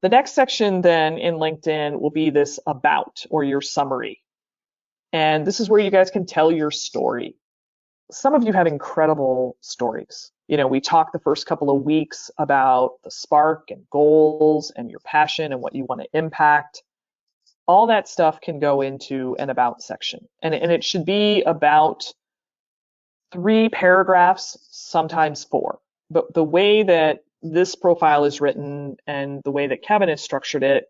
The next section then in LinkedIn will be this about or your summary. And this is where you guys can tell your story. Some of you have incredible stories. We talked the first couple of weeks about the spark and goals and your passion and what you want to impact. All that stuff can go into an about section. And it should be about 3 paragraphs, sometimes 4. But the way that this profile is written and the way that Kevin has structured it,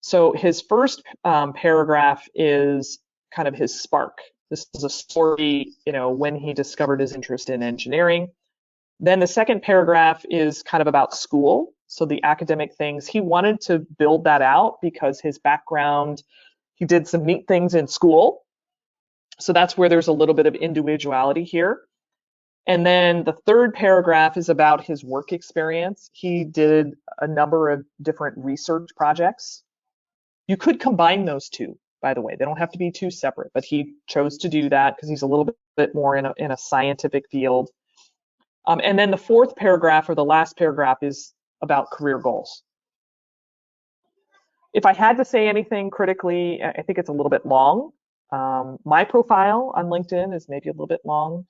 so his first paragraph is kind of his spark. This is a story, when he discovered his interest in engineering. Then the second paragraph is kind of about school. So the academic things, he wanted to build that out because his background, he did some neat things in school. So that's where there's a little bit of individuality here. And then the third paragraph is about his work experience. He did a number of different research projects. You could combine those two, by the way. They don't have to be two separate, but he chose to do that because he's a little bit more in a scientific field. And then the fourth paragraph or the last paragraph is about career goals. If I had to say anything critically, I think it's a little bit long. My profile on LinkedIn is maybe a little bit long,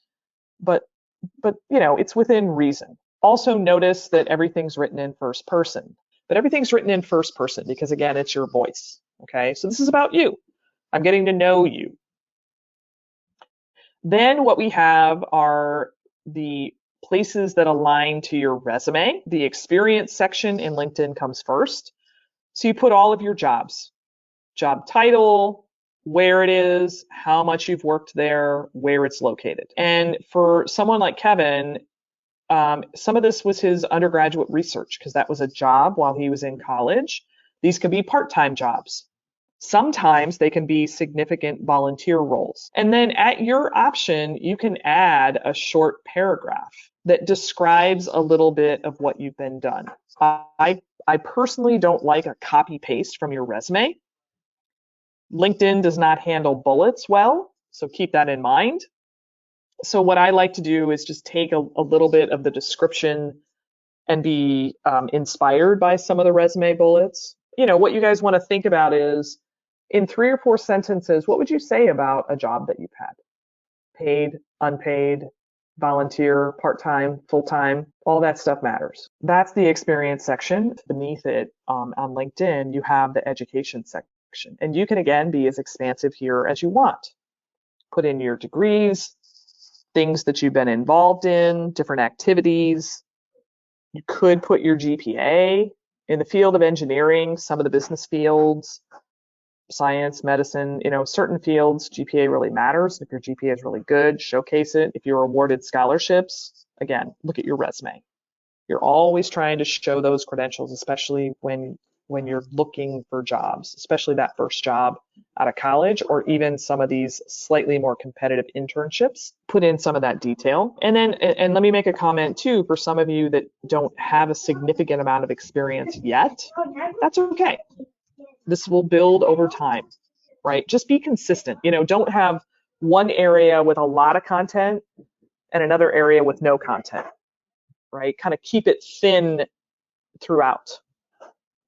but it's within reason. Also notice that everything's written in first person, but everything's written in first person because again, it's your voice. Okay, so this is about you. I'm getting to know you. Then what we have are the places that align to your resume. The experience section in LinkedIn comes first. So you put all of your jobs, job title, where it is, how much you've worked there, where it's located. And for someone like Kevin, some of this was his undergraduate research because that was a job while he was in college. These can be part-time jobs. Sometimes they can be significant volunteer roles. And then at your option, you can add a short paragraph that describes a little bit of what you've been done. I personally don't like a copy paste from your resume. LinkedIn does not handle bullets well, so keep that in mind. So what I like to do is just take a little bit of the description and be inspired by some of the resume bullets. What you guys want to think about is, in 3 or 4 sentences, what would you say about a job that you've had? Paid, unpaid, volunteer, part-time, full-time, all that stuff matters. That's the experience section. Beneath it on LinkedIn, you have the education section. And you can, again, be as expansive here as you want. Put in your degrees, things that you've been involved in, different activities. You could put your GPA. In the field of engineering, some of the business fields, science, medicine, certain fields, GPA really matters. If your GPA is really good, showcase it. If you're awarded scholarships, again, look at your resume. You're always trying to show those credentials, especially when you're looking for jobs, especially that first job out of college, or even some of these slightly more competitive internships. Put in some of that detail. And let me make a comment too, for some of you that don't have a significant amount of experience yet, that's okay. This will build over time, right? Just be consistent. Don't have one area with a lot of content and another area with no content, right? Kind of keep it thin throughout.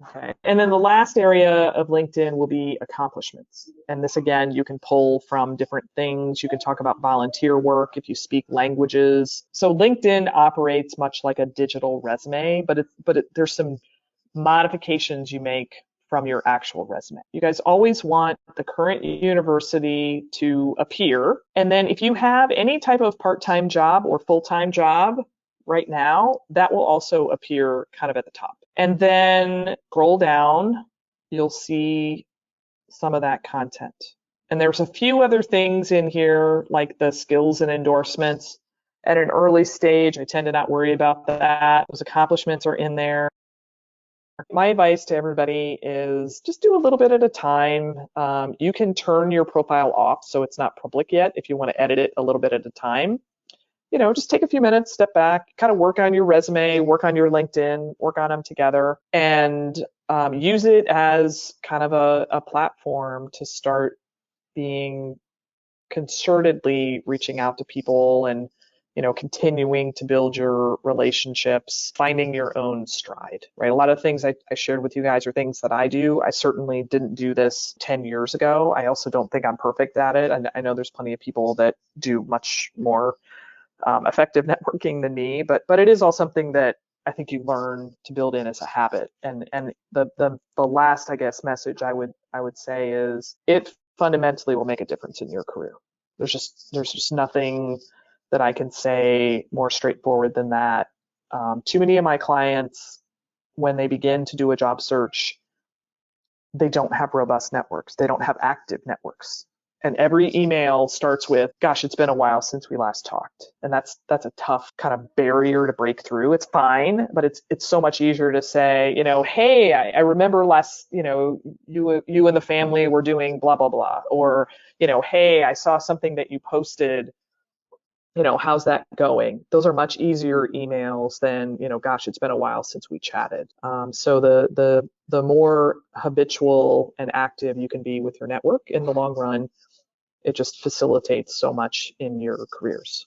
Okay. And then the last area of LinkedIn will be accomplishments. And this, again, you can pull from different things. You can talk about volunteer work if you speak languages. So LinkedIn operates much like a digital resume, but there's some modifications you make from your actual resume. You guys always want the current university to appear. And then if you have any type of part-time job or full-time job right now, that will also appear kind of at the top. And then scroll down, you'll see some of that content. And there's a few other things in here, like the skills and endorsements. At an early stage, I tend to not worry about that. Those accomplishments are in there. My advice to everybody is just do a little bit at a time. You can turn your profile off so it's not public yet if you want to edit it a little bit at a time. Just take a few minutes, step back, kind of work on your resume, work on your LinkedIn, work on them together, and use it as kind of a platform to start being concertedly reaching out to people and continuing to build your relationships, finding your own stride, right? A lot of things I shared with you guys are things that I do. I certainly didn't do this 10 years ago. I also don't think I'm perfect at it. And I know there's plenty of people that do much more effective networking than me, but it is all something that I think you learn to build in as a habit. And the last, I guess, message I would say is it fundamentally will make a difference in your career. There's just nothing that I can say more straightforward than that. Too many of my clients, when they begin to do a job search, they don't have robust networks. They don't have active networks. And every email starts with, gosh, it's been a while since we last talked. And that's a tough kind of barrier to break through. It's fine, but it's so much easier to say, hey, I remember last, you and the family were doing blah, blah, blah. Or, hey, I saw something that you posted, how's that going? Those are much easier emails than, gosh, it's been a while since we chatted. So the more habitual and active you can be with your network in the long run, it just facilitates so much in your careers.